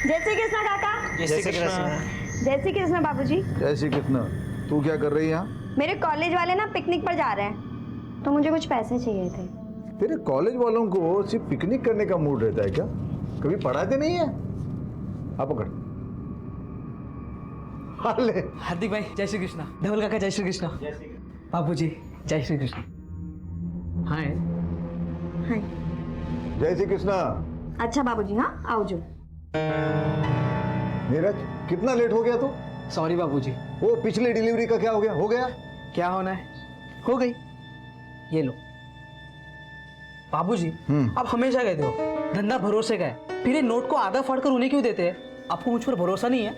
जय श्री कृष्ण काका। जय श्री कृष्ण। जय श्री कृष्ण बाबूजी। जय श्री कृष्ण। तू क्या कर रही है यहाँ? मेरे कॉलेज वाले ना पिकनिक पर जा रहे हैं, तो मुझे कुछ पैसे चाहिए थे। तेरे कॉलेज वालों को सिर्फ पिकनिक करने का मूड रहता है क्या? कभी पढ़ाते नहीं है? आप पकड़। हाले। हार्दिक भाई जय श्री कृष्ण। धवल काका जय श्री कृष्ण। बाबूजी जय श्री कृष्ण। हाय हाय। जय श्री कृष्ण। अच्छा बाबूजी, हाँ आओ जो। नीरज कितना लेट हो गया तू? सॉरी बाबूजी। वो पिछली डिलीवरी का क्या हो गया? हो गया? क्या होना है, हो गई। ये लो बाबूजी। आप हमेशा कहते हो धंधा भरोसे का है, फिर ये नोट को आधा फाड़ कर उन्हें क्यों देते हैं? आपको मुझ पर भरोसा नहीं है?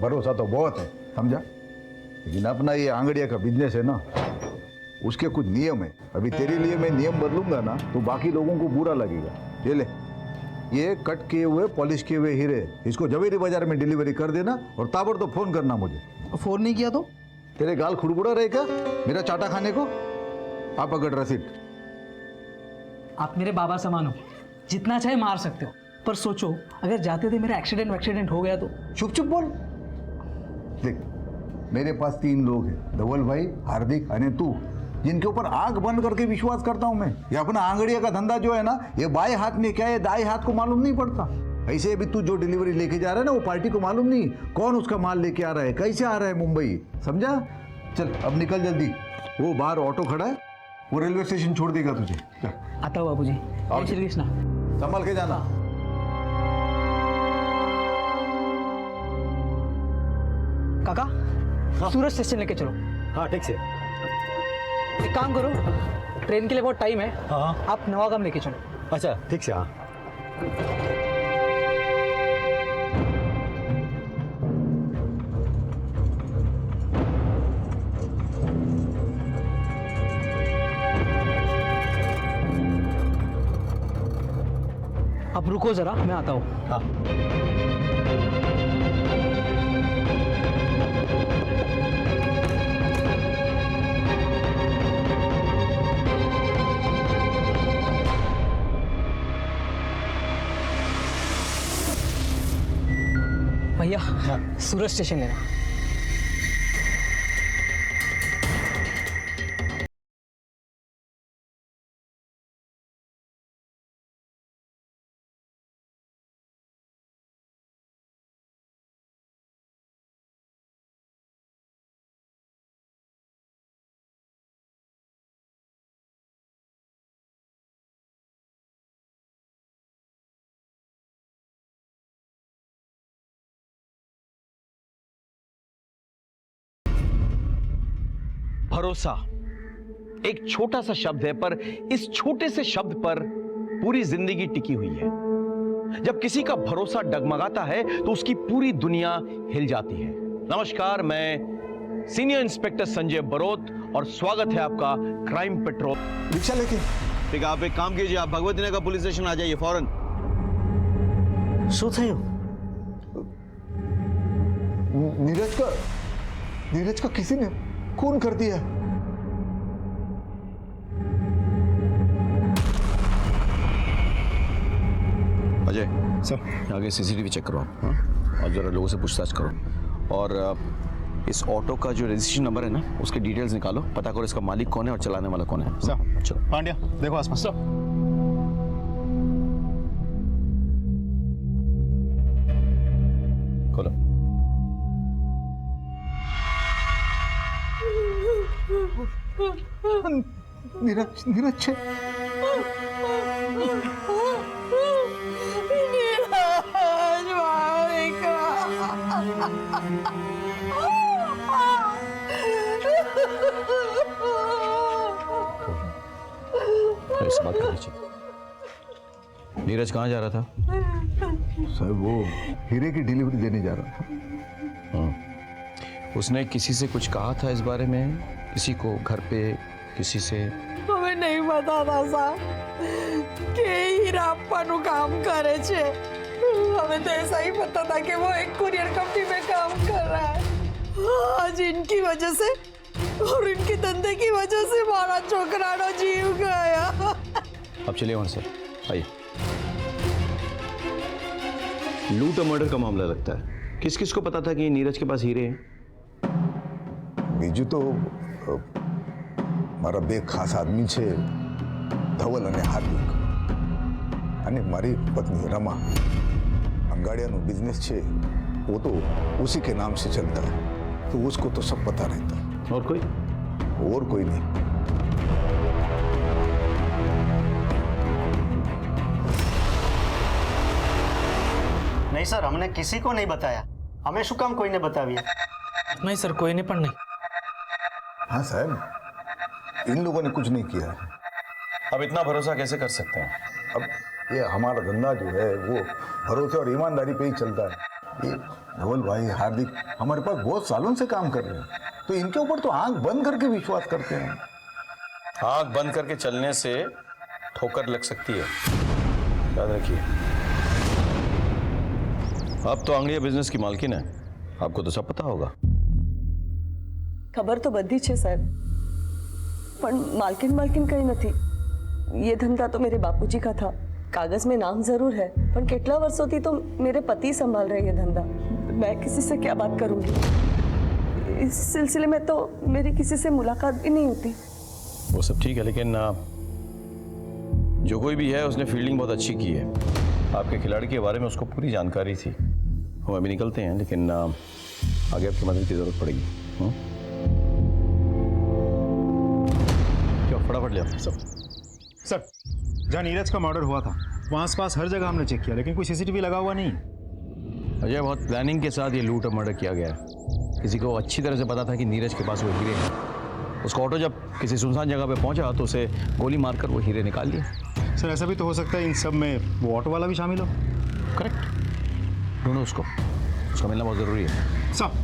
भरोसा तो बहुत है, समझा, लेकिन अपना ये आंगड़िया का बिजनेस है ना, उसके कुछ नियम है। अभी तेरे लिए मैं नियम बदलूंगा ना तो बाकी लोगों को बुरा लगेगा। ये ले, ये कट किए हुए पॉलिश किए हुए हीरे, इसको जवेरी बाजार में डिलीवरी कर देना और ताबड़तोड़ फोन करना मुझे। फोन नहीं किया तो? तेरे गाल खुड़बुड़ा रहे क्या मेरा चाटा खाने को? आप अगर रसीद। आप मेरे बाबा समान हो, जितना चाहे मार सकते हो, पर सोचो अगर जाते थे मेरा एक्सीडेंट हो गया तो? चुप चुप बोल। देख, मेरे पास 3 लोग हैं, धवल भाई, हार्दिक और तू, जिनके ऊपर आंख बंद करके विश्वास करता हूं मैं। ये अपना आंगड़िया का धंधा जो है ना, ये बाएं हाथ में क्या है दाएं हाथ को मालूम नहीं पड़ता। ऐसे अभी तू जो डिलीवरी लेके जा रहा है ना, वो पार्टी को मालूम नहीं कौन उसका माल लेके आ रहा है, कैसे आ रहा है मुंबई, समझा? चल अब निकल जल्दी, वो बाहर ऑटो खड़ा है, वो रेलवे स्टेशन छोड़ देगा तुझे। चल आता हूँ बाबूजी। जय श्री कृष्ण। संभल के जाना। काका सूरज स्टेशन लेके चलो। हाँ ठीक से। एक काम करो, ट्रेन के लिए बहुत टाइम है। हाँ आप नवागाम लेके चलो। अच्छा ठीक से। हाँ आप रुको जरा, मैं आता हूँ। हाँ भैया सूरज स्टेशन लेना। भरोसा एक छोटा सा शब्द है, पर इस छोटे से शब्द पर पूरी जिंदगी टिकी हुई है। जब किसी का भरोसा डगमगाता है तो उसकी पूरी दुनिया हिल जाती है। नमस्कार, मैं सीनियर इंस्पेक्टर संजय बरोत और स्वागत है आपका क्राइम पेट्रोल। रिक्शा लेके। ठीक है, आप एक काम कीजिए, आप भगवती नगर पुलिस स्टेशन आ जाइए फौरन। શું થયું? नीरज का किसी ने खून कर दिया। अजय सर, आगे सीसीटीवी चेक करो आप, हाँ? और जरा लोगों से पूछताछ करो और इस ऑटो का जो रजिस्ट्रेशन नंबर है ना, उसके डिटेल्स निकालो, पता करो इसका मालिक कौन है और चलाने वाला कौन है। सर चलो पांड्या देखो आसपास। खोलो। नीरज ऐसी बात कर लीजिए। नीरज कहाँ जा रहा था? सर वो हीरे की डिलीवरी देने जा रहा था। उसने किसी से कुछ कहा था इस बारे में? किसी को घर पे किसी से? हमें नहीं पता था साहब कि हीराप्पाનું काम करे छे। हमें तो ऐसा ही पता था कि वो एक कुरियर कंपनी में काम कर रहा है। आज इनकी वजह से और इनके धंधे की वजह से हमारा छोकरानो जीव गया। अब चलिए वहां से, आइए। लूट और मर्डर का मामला लगता है। किस किस को पता था कि नीरज के पास हीरे हैं? બીજું તો મારા બે ખાસ આદમી છે, ધવલ અને હાર્દિક, અને મારી પત્ની रमा। अंगाड़ियाનું बिजनेस છે वो तो उसी के नाम से चलता है, तो उसको तो सब पता रहता है। और कोई? और कोई नहीं। नहीं सर, हमने किसी को नहीं बताया। हमें શું કામ કોઈને बताविए? नहीं सर, कोई नहीं, पण नहीं। हाँ साहब, इन लोगों ने कुछ नहीं किया। अब इतना भरोसा कैसे कर सकते हैं? अब ये हमारा धंधा जो है वो भरोसे और ईमानदारी पे ही चलता है। ये धवल भाई, हार्दिक हमारे पास बहुत सालों से काम कर रहे हैं, तो इनके ऊपर तो आंख बंद करके विश्वास करते हैं। आंख बंद करके चलने से ठोकर लग सकती है, याद रखिए। अब तो आंगड़िया बिजनेस की मालकिन है, आपको तो सब पता होगा। ખબર તો બધી છે સાહેબ, પણ માલકિન કઈ નથી। ये धंधा तो मेरे बापूजी का था, कागज में नाम जरूर है, पर कितना वर्षों थी तो मेरे पति संभाल रहे ये धंधा। मैं किसी से क्या बात करूंगी? इस सिलसिले में तो मेरी किसी से मुलाकात भी नहीं होती। वो सब ठीक है, लेकिन जो कोई भी है उसने फील्डिंग बहुत अच्छी की है। आपके खिलाड़ी के बारे में उसको पूरी जानकारी थी। हम अभी निकलते हैं, लेकिन आगे आपकी मदद की जरूरत पड़ेगी। क्या फटाफट ले आओ सब। सर, जहाँ नीरज का मर्डर हुआ था वहाँ आसपास हर जगह हमने चेक किया, लेकिन कोई सीसीटीवी लगा हुआ नहीं। अजय, बहुत प्लानिंग के साथ ये लूट और मर्डर किया गया है। किसी को अच्छी तरह से पता था कि नीरज के पास वो हीरे हैं। उसका ऑटो जब किसी सुनसान जगह पे पहुंचा तो उसे गोली मारकर वो हीरे निकाल लिए। सर, ऐसा भी तो हो सकता है इन सब में वो ऑटो वाला भी शामिल हो। करेक्ट, ढूंढो उसको, उसका मिलना बहुत ज़रूरी है। सब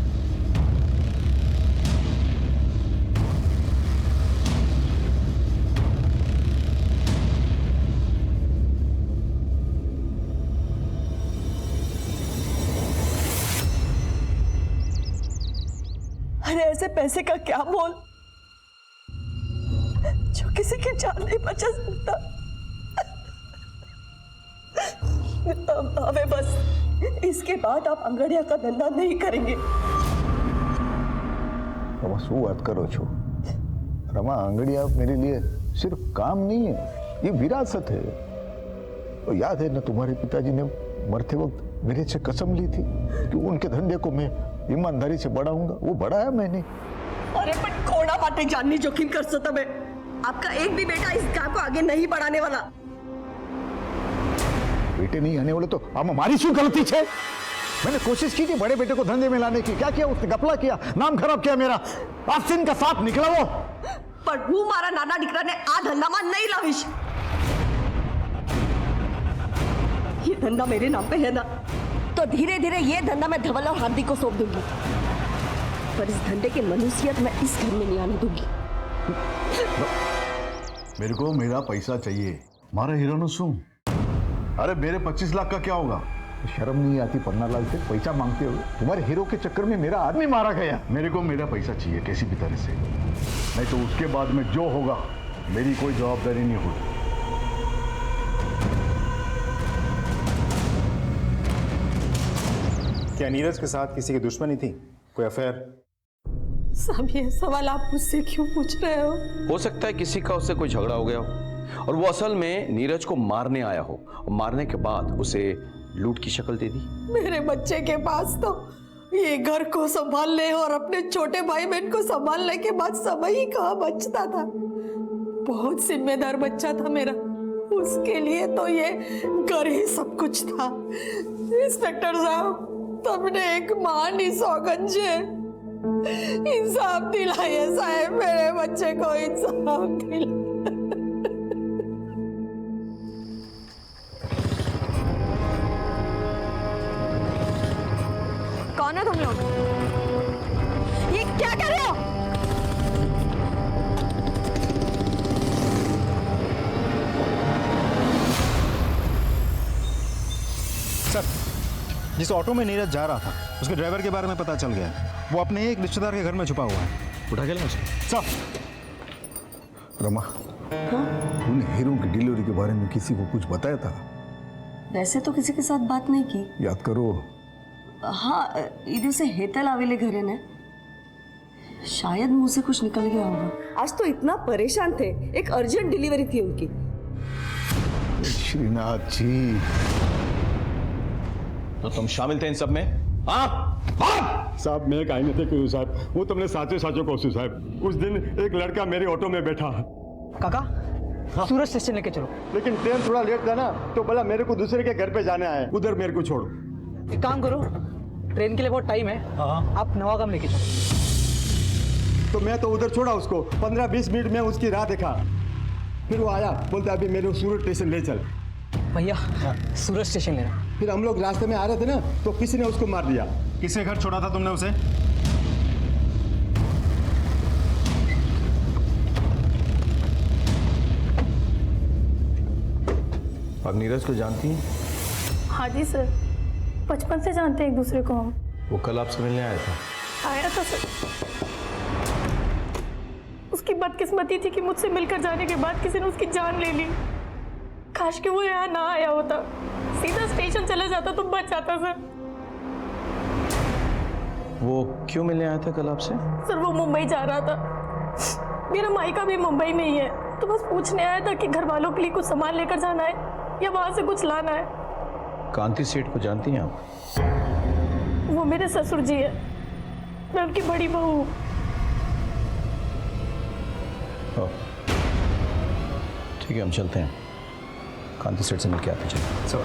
अरे ऐसे पैसे का क्या मोल जो किसी की जान नहीं बचा सकता। हमें बस इसके बाद आप अंगड़िया का धंधा नहीं करेंगे। रमा, શું વાત કરો છો? रमा, आंगड़िया मेरे लिए सिर्फ काम नहीं है, ये विरासत है। और याद है ना, तुम्हारे पिताजी ने मरते वक्त मेरे से कसम ली थी कि उनके धंधे को मैं ईमानदारी से बढ़ाऊंगा। वो बढ़ाया मैंने। अरे पर कोड़ा बाटे जाननी जोखिम कर सकता मैं। आपका एक भी बेटा इस काम को आगे नहीं बढ़ाने वाला। बेटे नहीं आने वाले तो अब हमारी શું गलती है? मैंने कोशिश की थी बड़े बेटे को धंधे में लाने की। क्या किया उसने? गपला किया, नाम खराब किया मेरा। आस्तीन का सांप निकला वो। पर હું મારા નાના દીકરાને આ ધંધામાં नहीं लाવીશ। ये धंधा मेरे नाम पे है ना, तो धीरे धीरे ये धंधा मैं धवल और हार्दिक को सौंप दूंगी। पर इस धंधे की मनुष्यत मैं इस घर में नहीं आने दूंगी। मेरे को मेरा पैसा चाहिए। मारा हीरो नु शू? अरे मेरे 25 लाख का क्या होगा? शर्म नहीं आती पन्नालाल से पैसा मांगते हो? तुम्हारे हीरो के चक्कर में मेरा आदमी मारा गया। मेरे को मेरा पैसा चाहिए कैसी भी तरह से, नहीं तो उसके बाद में जो होगा मेरी कोई जवाबदारी नहीं होगी। क्या नीरज के साथ किसी की दुश्मनी थी, कोई अफेयर? सब ये सवाल आप मुझसे क्यों पूछ रहे हो? सकता है किसी का उससे कोई झगड़ा हो गया हो और वो असल में नीरज को मारने आया हो और मारने के बाद उसे लूट की शक्ल दे दी। मेरे बच्चे के पास तो ये घर को संभालने और अपने छोटे भाई बहन को संभालने के बाद समय ही कहाँ बचता था। बहुत जिम्मेदार बच्चा था मेरा, उसके लिए तो ये घर ही सब कुछ था। इंस्पेक्टर साहब, तुमने एक महान सौगंध है, इंसाफ दिलाइए साहब, मेरे बच्चे को इंसाफ दिलाइए। कौन हो तुम लोग? ये क्या कर रहे हो? सर, जिस ऑटो में नीरज जा रहा था उसके ड्राइवर के बारे में पता चल गया है। वो अपने एक रिश्तेदार के घर में छुपा हुआ है। उठा के लाओ उसे। सर, रमा, तूने हीरो की डिलीवरी के बारे में किसी को कुछ बताया था? वैसे तो किसी के साथ बात नहीं की। याद करो। हाँ, इधर से हेतल आवेले घरे ने, शायद मुंह से कुछ निकल गया होगा। आज तो इतना परेशान थे, एक अर्जेंट डिलीवरी थी उनकी। श्रीनाथ जी, तो तुम शामिल थे इन सब में? हाँ? साहब मैं काई नहीं थे साहब, वो तुमने साचो साचो कहूँ साहब। उस दिन एक लड़का मेरे ऑटो में बैठा, काका सूरज स्टेशन लेके चलो। लेकिन ट्रेन थोड़ा लेट था ना, तो बोला मेरे को दूसरे के घर पे जाना है, उधर मेरे को छोड़ो। एक काम करो, ट्रेन के लिए बहुत टाइम है, आप नवागाम लेके चलो। तो मैं तो उधर छोड़ा उसको, 15-20 मिनट में उसकी राह देखा, फिर वो आया, बोलता अभी मेरे को सूरत स्टेशन ले चल। भैया सूरज स्टेशन लेना। फिर हम लोग रास्ते में आ रहे थे ना, तो किसी ने उसको मार दिया। किसके घर छोड़ा था तुमने उसे? आप नीरज को जानती हैं? हाँ जी सर, बचपन से जानते हैं एक दूसरे को हम। वो कल आपसे मिलने आया था। आया था सर। उसकी बदकिस्मती थी कि मुझसे मिलकर जाने के बाद किसी ने उसकी जान ले ली। काश कि वो यहाँ ना आया होता, सीधा स्टेशन चला जाता तो बच जाता सर। वो क्यों मिलने आया था कल आपसे? सर वो मुंबई जा रहा था, मेरा मायका भी मुंबई में ही है, तो बस पूछने आया था कि घर वालों के लिए कुछ सामान लेकर जाना है या वहां से कुछ लाना है। कांति सेठ को जानती हैं आप? वो मेरे ससुर जी है, मैं उनकी बड़ी बहू हूँ। ठीक है, हम चलते हैं, कांति सेठ से मिलके आते चलो।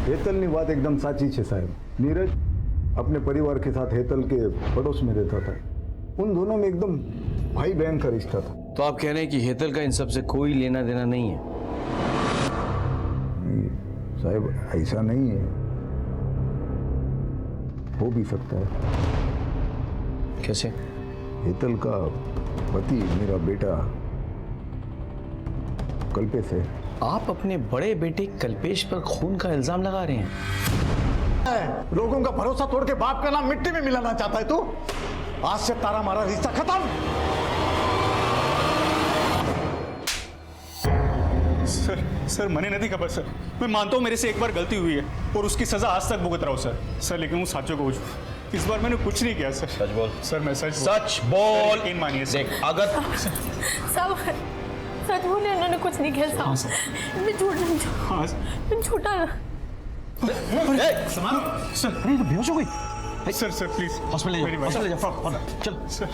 हेतलनी बात एकदम साची है साहब। नीरज अपने परिवार के साथ हेतल के पड़ोस में रहता था। उन दोनों में एकदम भाई बहन का रिश्ता था। तो आप कह रहे हैं कि हेतल का इन सब से कोई लेना देना नहीं है? नहीं साहब, ऐसा नहीं है, हो भी सकता है। कैसे? हेतल का पति मेरा बेटा कल्पेश है। आप अपने बड़े बेटे कल्पेश पर खून का इल्जाम लगा रहे हैं? लोगों का भरोसा तोड़ के बाप का नाम मिट्टी में मिलाना चाहता है तू? आज से तारा मारा रिश्ता खत्म। सर मैंने नहीं खबर सर, मैं मानता हूँ मेरे से एक बार गलती हुई है और उसकी सजा आज तक भुगत रहा हूँ सर, लेकिन वो साचो को इस बार मैंने कुछ नहीं किया सर। सच बोल। सर मैं सच बोल। यकीन मानिए सर। देख, अगर साहब सच बोले, उन्होंने कुछ नहीं किया साहब। मैं झूठ नहीं, मैं झूठा। सर अरे बेहोश हो गई। सर प्लीज हॉस्पिटल ले जाओ। चल सर।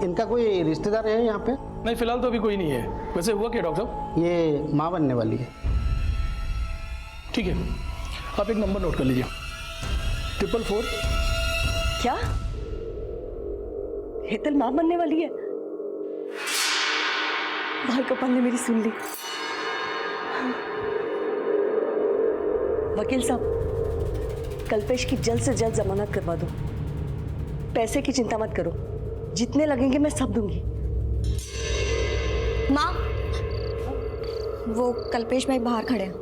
इनका कोई रिश्तेदार है यहाँ पे? नहीं, फिलहाल तो अभी कोई नहीं है। वैसे हुआ क्या डॉक्टर साहब? ये माँ बनने वाली है। ठीक है, आप एक नंबर नोट कर लीजिए, 444। क्या हेतल मां बनने वाली है? भाई कपाल ने मेरी सुन ली। वकील साहब, कल्पेश की जल्द से जल्द जमानत करवा दो। पैसे की चिंता मत करो, जितने लगेंगे मैं सब दूंगी। माँ, वो कल्पेश भाई बाहर खड़े हैं।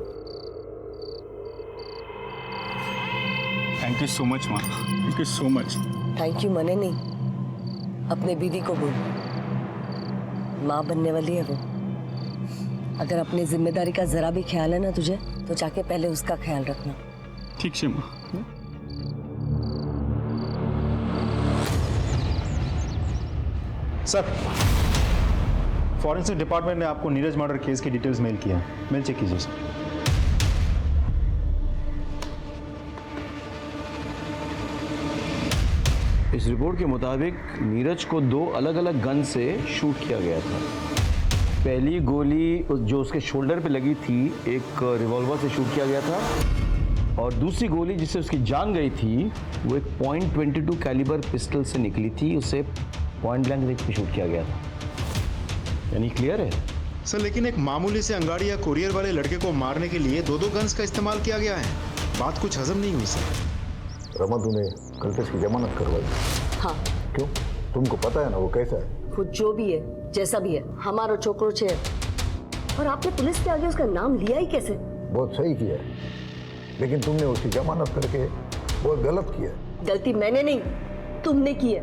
थैंक यू सो मच माँ, thank you so much. Thank you मने नहीं, अपने बीवी को बोल, माँ बनने वाली है वो। अगर अपनी जिम्मेदारी का जरा भी ख्याल है ना तुझे, तो जाके पहले उसका ख्याल रखना। ठीक है माँ। सर, फॉरेंसिक डिपार्टमेंट ने आपको नीरज मर्डर केस की डिटेल्स मेल किया है, मेल चेक कीजिए सर। इस रिपोर्ट के मुताबिक नीरज को 2 अलग अलग गन से शूट किया गया था। पहली गोली जो उसके शोल्डर पे लगी थी, एक रिवॉल्वर से शूट किया गया था, और दूसरी गोली जिससे उसकी जान गई थी वो एक .22 कैलिबर पिस्टल से निकली थी, उसे पॉइंट ब्लैंक रेंज पे शूट किया गया था। यानी क्लियर है सर, लेकिन एक मामूली से अंगाड़ी या कुरियर वाले लड़के को मारने के लिए 2 गन्स का इस्तेमाल किया गया है। बात कुछ हजम नहीं हुई सर। रमा, तूने कल्पेश की जमानत करवाई? हाँ। क्यों? तुमको पता है ना वो कैसा है? खुद जो भी है, जैसा भी है, हमारा छोकरो छे। और आपने पुलिस के आगे उसका नाम लिया ही कैसे? बहुत सही किया, लेकिन तुमने उसकी जमानत करके बहुत गलत किया। गलती मैंने नहीं, तुमने की है।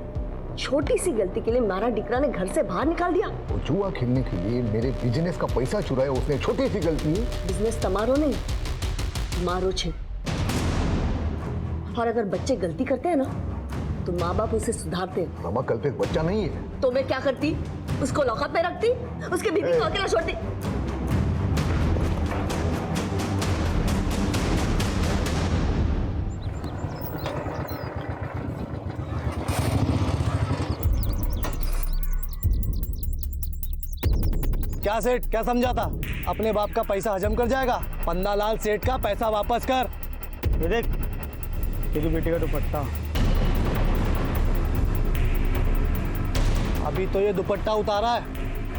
छोटी सी गलती के लिए मारा डिकरा ने घर से बाहर निकाल दिया। वो जुआ खेलने के लिए मेरे बिजनेस का पैसा चुराया उसने, छोटी सी गलती है। बिजनेस तमारो नहीं, मारो छे। और अगर बच्चे गलती करते हैं ना तो माँ बाप उसे सुधारते हैं। रमा कल पे एक बच्चा नहीं है तो मैं क्या करती? उसको लॉकअप में रखती, उसके बीवी को अकेला छोड़ती। क्या सेठ, क्या समझा था? अपने बाप का पैसा हजम कर जाएगा? पन्नालाल सेठ का पैसा वापस कर। ये देख, तेरी बेटी का दुपट्टा। अभी तो ये दुपट्टा उतारा है,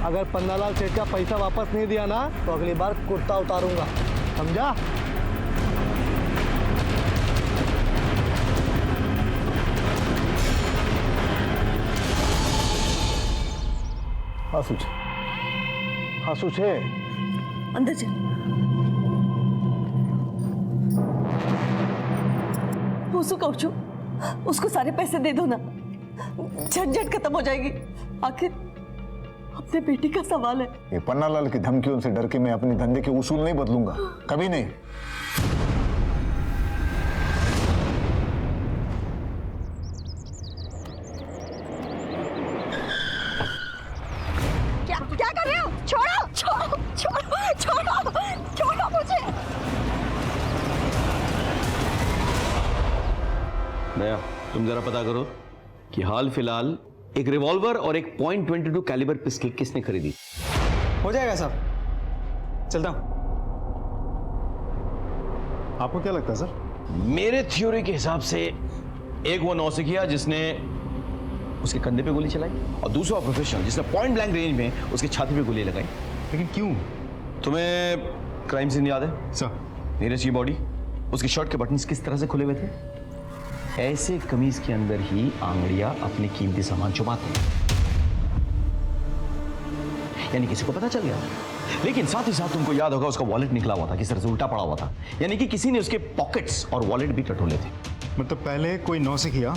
अगर पन्नालाल सेठ का पैसा वापस नहीं दिया ना तो अगली बार कुर्ता उतारूंगा, समझा? हाँ सूझे। अंदर चल। उसको सारे पैसे दे दो ना, झंझट खत्म हो जाएगी। आखिर अपने बेटी का सवाल है। ये पन्नालाल की धमकियों से डर के मैं अपने धंधे के उसूल नहीं बदलूंगा, कभी नहीं। क्या कर रहे हो? छोड़ो छोड़ो छोड़ो छोड़ो छोड़ो मुझे। नया, तुम जरा पता करो कि हाल फिलहाल एक रिवॉल्वर और एक .22 कैलिबर पिस्टल किसने खरीदी। हो जाएगा साहब, चलता हूं। आपको क्या लगता है सर? मेरे थ्योरी के हिसाब से एक वो नौसिखिया जिसने उसके कंधे पे गोली चलाई और दूसरा प्रोफेशनल जिसने पॉइंट ब्लैंक रेंज में उसके छाती पे गोली लगाई। लेकिन क्यों? तुम्हें क्राइम सीन याद है सर? नीरज की बॉडी, उसकी शर्ट के बटन्स किस तरह से खुले हुए थे? ऐसे कमीज के अंदर ही आंगड़ियां अपने कीमती सामान छुपाते हैं, यानी किसी को पता चल गया। लेकिन साथ ही साथ तुमको याद होगा उसका वॉलेट निकला हुआ था, किस तरह से उल्टा पड़ा हुआ था, यानी कि किसी ने उसके पॉकेट्स और वॉलेट भी टटोले थे। मतलब पहले कोई नौसिखिया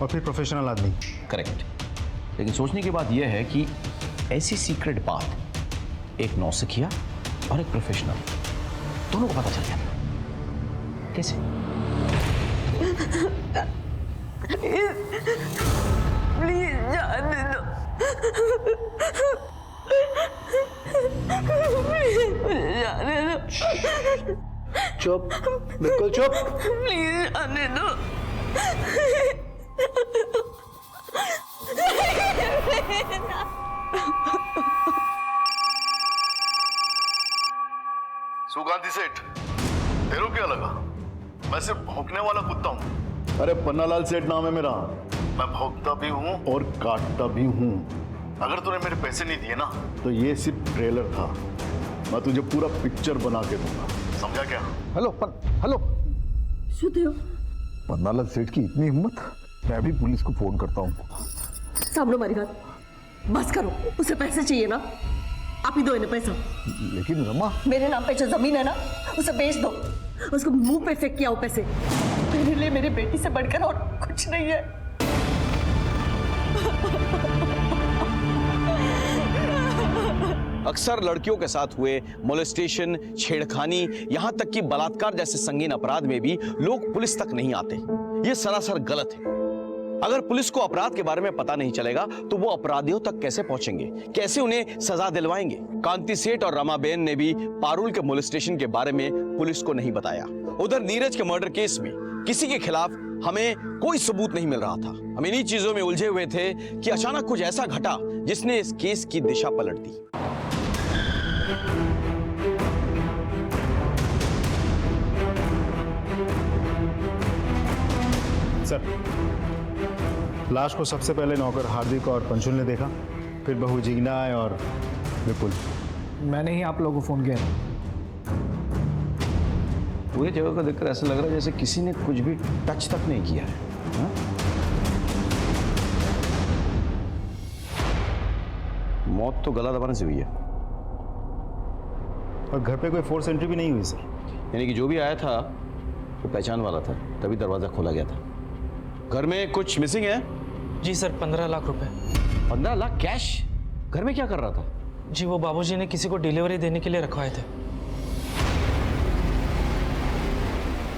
और फिर प्रोफेशनल आदमी। करेक्ट। लेकिन सोचने की बात यह है कि ऐसी सीक्रेट बात एक नौसिखिया और एक प्रोफेशनल दोनों को पता चल गया, कैसे? प्लीज जाने दो, जाने दो। चुप, बिल्कुल चुप। प्लीज जाने दो। सुगांधी सेठ, तेरे को क्या लगा मैं सिर्फ भौंकने वाला कुत्ता हूँ? अरे पन्नालाल सेठ नाम है मेरा। मैं भौंकता भी हूँ और काटता भी हूँ। अगर तूने मेरे पैसे नहीं दिए ना तो ये सिर्फ ट्रेलर था, मैं तुझे पूरा पिक्चर बना के दूंगा, समझा क्या? हेलो सुधो, पन्नालाल सेठ की इतनी हिम्मत, मैं भी पुलिस को फोन करता हूँ। सामने हमारी बात बस करो, उसे पैसे चाहिए ना, आप ही दो इन्हें पैसा। लेकिन रमा, मेरे नाम पे जो जमीन है ना उसे बेच दो, उसको मुंह पे फेंक के आओ पैसे। मेरे लिए मेरी बेटी से बढ़कर और कुछ नहीं है। अक्सर लड़कियों के साथ हुए मोलेस्टेशन, छेड़खानी, यहां तक कि बलात्कार जैसे संगीन अपराध में भी लोग पुलिस तक नहीं आते। यह सरासर गलत है। अगर पुलिस को अपराध के बारे में पता नहीं चलेगा तो वो अपराधियों तक कैसे पहुंचेंगे, कैसे उन्हें सजा दिलवाएंगे? कांति सेठ और रमाबेन ने भी पारुल के मोलेस्टेशन के बारे में पुलिस को नहीं बताया। उधर नीरज के मर्डर केस में किसी के खिलाफ हमें कोई सबूत नहीं मिल रहा था। हम इन्हीं चीजों में उलझे हुए थे कि अचानक कुछ ऐसा घटा जिसने इस केस की दिशा पलट दी। सर, लाश को सबसे पहले नौकर हार्दिक और पंचुल ने देखा, फिर बहू जिग्ना और विपुल। मैंने ही आप लोगों को फोन किया। पूरी जगह को देखकर ऐसा लग रहा है जैसे किसी ने कुछ भी टच तक नहीं किया है। हा? मौत तो गला दबाने से हुई है। और घर पे कोई फोर्स एंट्री भी नहीं हुई सर। यानी कि जो भी आया था वो पहचान वाला था, तभी दरवाजा खोला गया था। घर में कुछ मिसिंग है जी सर, 15 लाख रुपए। 15 लाख कैश? घर में क्या कर रहा था? जी वो बाबूजी ने किसी को डिलीवरी देने के लिए रखवाए थे।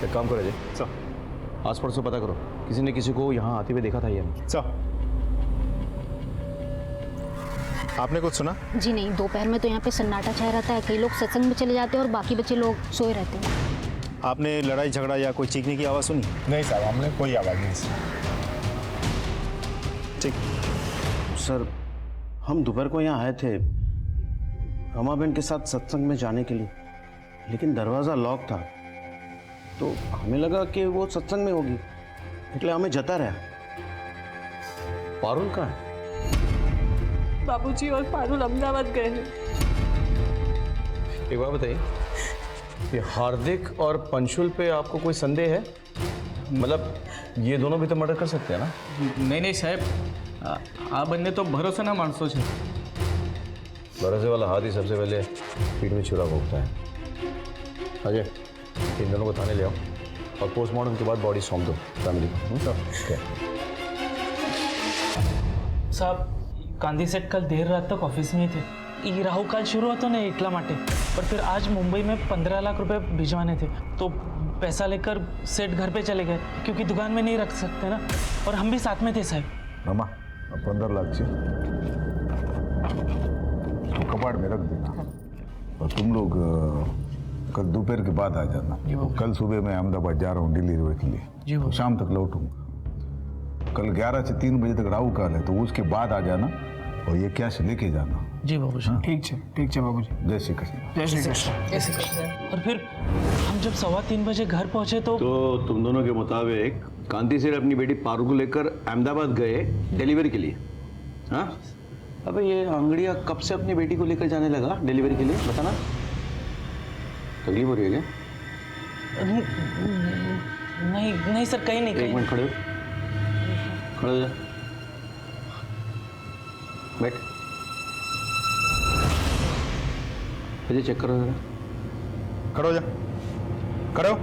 एक काम करो जी, आस पड़ोस से पता करो, किसी ने किसी को यहाँ आते हुए देखा था ये? आपने कुछ सुना? जी नहीं, दोपहर में तो यहाँ पे सन्नाटा छाया रहता है। कई लोग सत्संग में चले जाते हैं और बाकी बच्चे लोग सोए रहते हैं। आपने लड़ाई झगड़ा या कोई चीखने की आवाज़ सुनी? नहीं साहब, हमने कोई आवाज़ नहीं सुनी। ठीक। सर, हम दोपहर को यहाँ आए थे रमाबेन के साथ सत्संग में जाने के लिए, लेकिन दरवाज़ा लॉक था, तो हमें लगा कि वो सत्संग में होगी, इसलिए हमें जता रहा। पारुल कहाँ है? बाबूजी और पारुल अहमदाबाद गए हैं। एक बात बताइए, ये हार्दिक और पंशुल पे आपको कोई संदेह है? मतलब ये दोनों भी तो मर्डर कर सकते हैं ना? नहीं साहब, आ बनने तो भरोसा ना मानसो छे। भरोसे वाला हाथ ही सबसे पहले पीठ में छुरा भोगता है। अजय, इन दोनों को थाने ले आओ और पोस्टमार्टम के बाद बॉडी सौंप दो फैमिली को। साहब, गांधी सेठ कल देर रात तक ऑफिस में ही थे। ये राहु काल शुरू होता ना एकला माटे, पर फिर आज मुंबई में 15 लाख रुपए भिजवाने थे, तो पैसा लेकर सेठ घर पे चले गए, क्योंकि दुकान में नहीं रख सकते ना, और हम भी साथ में थे साहब। रमा 15 लाख से तो कबाड़ में रख देना, और तुम लोग कल दोपहर के बाद आ जाना। कल सुबह मैं अहमदाबाद जा रहा हूँ डिलीवरी के लिए, तो शाम तक लौटूंगा। कल 11 से 3 बजे तक राहु काल है, तो उसके बाद आ जाना और ये कैश लेके जाना। जी बाबूजी। ठीक है बाबूजी। जय श्री कृष्ण। जय श्री कृष्ण। और फिर हम जब 2:15 बजे घर पहुंचे तो तुम दोनों के मुताबिक कांति सेठ अपनी बेटी पारुल को लेकर अहमदाबाद गए डिलीवरी के लिए? हाँ, अबे ये आंगड़िया कब से अपनी बेटी को लेकर जाने लगा डिलीवरी के लिए, बताना। तकलीफ हो रही है क्या? नहीं सर, कहीं नहीं। एक मिनट खड़े हो जा, बैठ। मुझे चेक करो जरा। खड़ो जा, खड़ो।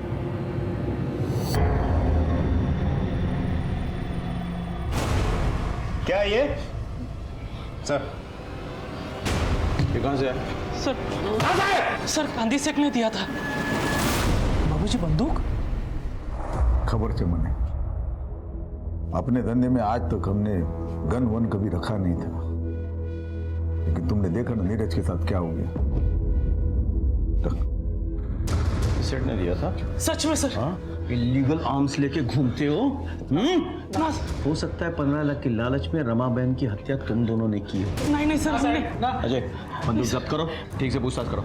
क्या है ये? सर, ये कहाँ से है? सर गांधी सेठ ने दिया था। बाबूजी बंदूक? खबर से मने, अपने धंधे में आज तक हमने गन वन कभी रखा नहीं था, लेकिन तुमने देखा ना नीरज के साथ क्या हो गया। सेठ ने दिया था? सच में सर? हाँ, इलीगल आर्म्स लेके घूमते हो? हो सकता है 15 लाख की लालच में रमाबेन की हत्या तुम दोनों ने की हो। नहीं सर, हमने। अजय, बंदूक जब्त करो, ठीक से पूछताछ करो।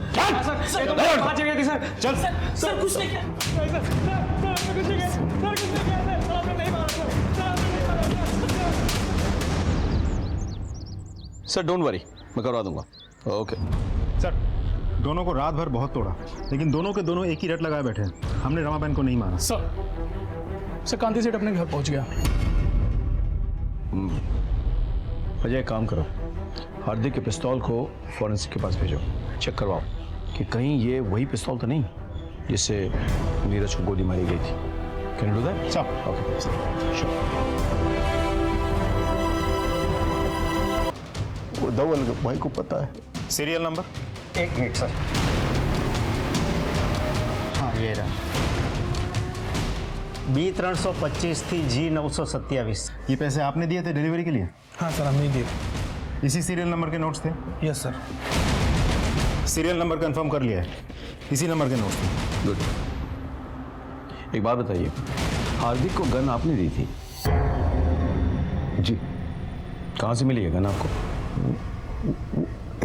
सर कुछ नहीं किया। सर डोंट वरी, मैं करवा दूंगा। ओके सर, दोनों को रात भर बहुत तोड़ा, लेकिन दोनों के दोनों एक ही रट लगाए बैठे हैं। हमने रमाबेन को नहीं मारा। सर कांति सेठ अपने घर पहुंच गया। अजय, काम करो, हार्दिक के पिस्तौल को फॉरेंसिक के पास भेजो, चेक करवाओ कि कहीं ये वही पिस्तौल तो नहीं जिससे नीरज को गोली मारी गई थी। Can you do that? Sir, okay sure. वो धवल भाई को पता है सीरियल नंबर? 1 minute sir. हाँ, ये रहा। B325 थी G927। ये पैसे आपने दिए थे डिलीवरी के लिए? हाँ सर, हमने दिए। इसी सीरियल नंबर के नोट्स थे? Yes sir. Serial number confirm कर लिया है, इसी नंबर के नोट्स थे। गुड। एक बात बताइए, हार्दिक को गन आपने दी थी? जी। कहाँ से मिली है गन आपको?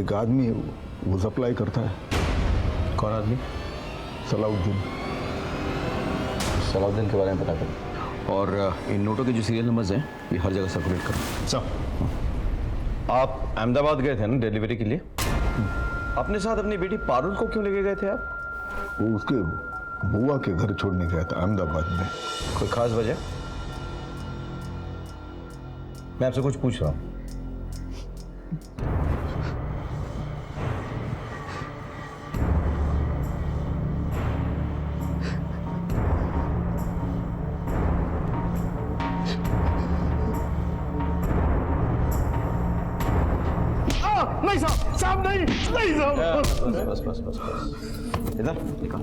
एक आदमी वो सप्लाई करता है। कौन आदमी? सलाउद्दीन। सलाउद्दीन के बारे में पता करो, और इन नोटों के जो सीरियल नंबर्स हैं ये हर जगह सर्कुलेट करो। सर, आप अहमदाबाद गए थे ना डिलीवरी के लिए? अपने साथ अपनी बेटी पारुल को क्यों लेके गए थे आप? वो उसके बुआ के घर छोड़ने गया था अहमदाबाद में। कोई खास वजह? मैं आपसे कुछ पूछ रहा हूँ। नहीं साहब बस बस बस बस इधर निकाल।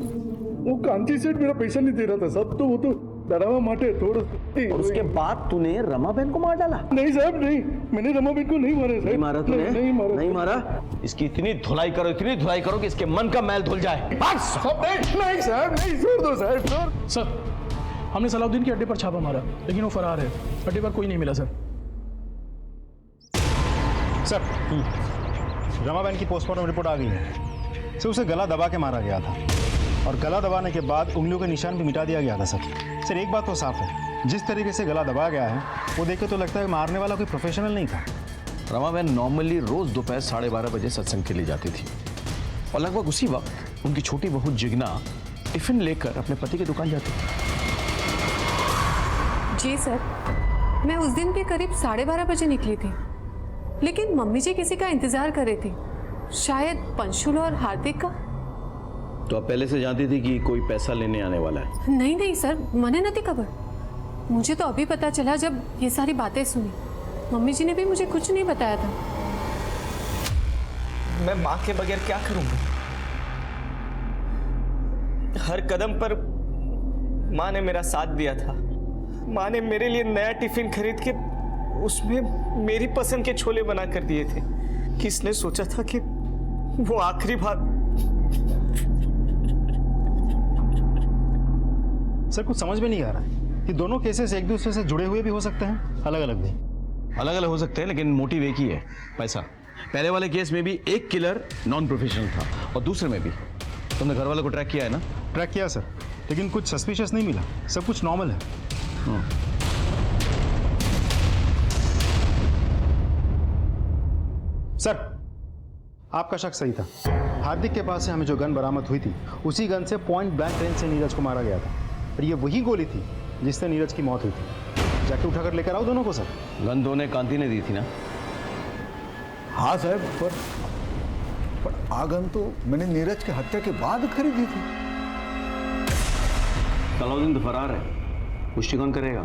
वो कांति सेठ मेरा पैसा नहीं दे रहा था साहब, तो वो तो डरावा माटे थोड़ा। और उसके बाद तूने रमाबेन को मार डाला? नहीं साहब नहीं, मैंने रमाबेन को नहीं मारा साहब। नहीं मारा तूने? नहीं मारा। नहीं मारा? इसकी इतनी धुलाई करो कि इसके मन का मैल धुल जाए। बस नहीं साहब नहीं, छोड़ दो साहब, छोड़। सर हमने सलाउद्दीन के अड्डे पर छापा मारा, लेकिन वो फरार है। अड्डे पर कोई नहीं मिला सर। सर रमाबेन की पोस्टमार्टम रिपोर्ट आ गई है। सर उसे गला दबा के मारा गया था, और गला दबाने के बाद उंगलियों के निशान भी मिटा दिया गया था। सर एक बात तो साफ है, जिस तरीके से गला दबाया गया है वो देख के तो लगता है मारने वाला कोई प्रोफेशनल नहीं था। रमाबेन नॉर्मली रोज दोपहर 12:30 बजे सत्संग के लिए जाती थी, और लगभग उसी वक्त उनकी छोटी बहू जिग्ना टिफिन लेकर अपने पति की दुकान जाती थी। जी सर, मैं उस दिन भी करीब 12:30 बजे निकली थी, लेकिन मम्मी जी किसी का इंतजार कर रही थी, शायद पंशुल और हार्दिक का। तो आप पहले से जानती थी कि कोई पैसा लेने आने वाला है? नहीं सर, मने नहीं खबर। मुझे तो अभी पता चला जब ये सारी बातें सुनी। मम्मी जी ने भी मुझे कुछ नहीं बताया था। मैं माँ के बगैर क्या करूंगा? हर कदम पर माँ ने मेरा साथ दिया था। माँ ने मेरे लिए नया टिफिन खरीद के उसमें मेरी पसंद के छोले बना कर दिए थे। किसने सोचा था कि वो आखिरी बात। सर कुछ समझ में नहीं आ रहा है कि दोनों केसेस एक दूसरे से जुड़े हुए भी हो सकते हैं, अलग अलग भी। अलग अलग हो सकते हैं, लेकिन मोटिव एक ही है, पैसा। पहले वाले केस में भी एक किलर नॉन प्रोफेशनल था, और दूसरे में भी। तुमने घर वालों को ट्रैक किया है ना? ट्रैक किया सर, लेकिन कुछ सस्पिशियस नहीं मिला, सब कुछ नॉर्मल है। सर आपका शक सही था। हार्दिक के पास से हमें जो गन बरामद हुई थी, उसी गन से पॉइंट ब्लैंक रेंज से नीरज को मारा गया था, और ये वही गोली थी जिससे नीरज की मौत हुई थी। जाके उठाकर लेकर आओ दोनों को सर। गन दोनों कांति ने दी थी ना? हाँ साहब, पर आगन तो मैंने नीरज की हत्या के बाद खरीदी थी। सलाउद्दीन तो फरार है, पुष्टि कौन करेगा?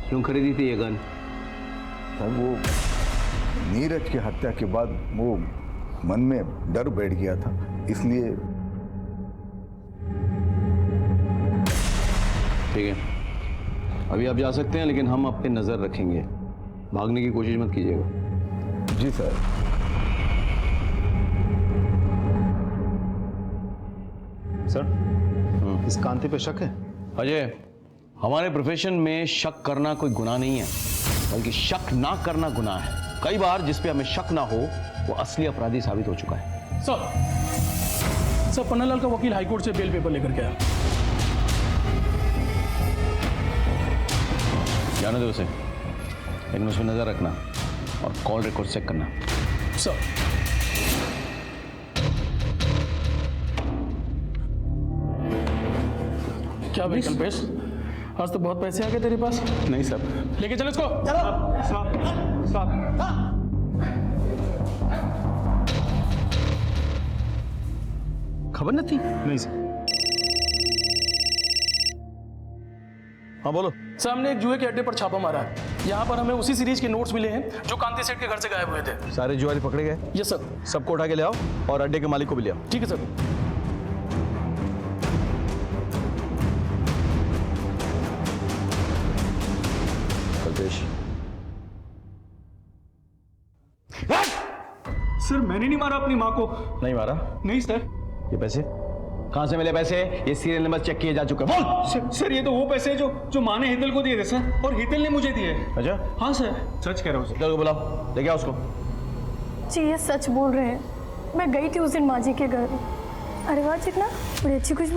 क्यों खरीदी थी ये गन? सर वो नीरज की हत्या के बाद वो मन में डर बैठ गया था, इसलिए। ठीक है, अभी आप जा सकते हैं, लेकिन हम आप पे नजर रखेंगे। भागने की कोशिश मत कीजिएगा। जी सर। सर इस कांति पे शक है? अजय, हमारे प्रोफेशन में शक करना कोई गुनाह नहीं है, बल्कि शक ना करना गुनाह है। कई बार जिस पे हमें शक ना हो वो असली अपराधी साबित हो चुका है। सर पन्नालाल का वकील हाईकोर्ट से बेल पेपर लेकर गया। जाने दो उसे, लेकिन उस पर नजर रखना और कॉल रिकॉर्ड चेक करना। सर क्या भाई कल्पेश, आज तो बहुत पैसे आ गए तेरे पास। नहीं सर। लेके चलो इसको। खबर न थी? नहीं सर। हाँ बोलो। सर हमने एक जुए के अड्डे पर छापा मारा है। यहाँ पर हमें उसी सीरीज के नोट्स मिले हैं जो कांति सेठ के घर से गायब हुए थे। सारे जुआरी पकड़े गए? Yes sir. सबको उठा के ले आओ, और अड्डे के मालिक को भी ले आओ। ठीक है सर। कल्पेश। सर मैंने नहीं मारा अपनी माँ को। नहीं मारा? नहीं सर। ये पैसे कहाँ से मिले? पैसे ये सीरियल नंबर चेक किए जा चुके हैं। बोल। सर ये तो वो पैसे हैं जो माँ ने हितल को दिए थे सर, और हितल ने मुझे दिए। अच्छा? हाँ सर, सच कह रहा हूँ। चलो बुलाओ, लेके आओ उसको। जी ये सच बोल रहे हैं। मैं गई थी उस दिन माँ जी के घर। अरे वाह, जितना बड़ी अच्छी खुशबू।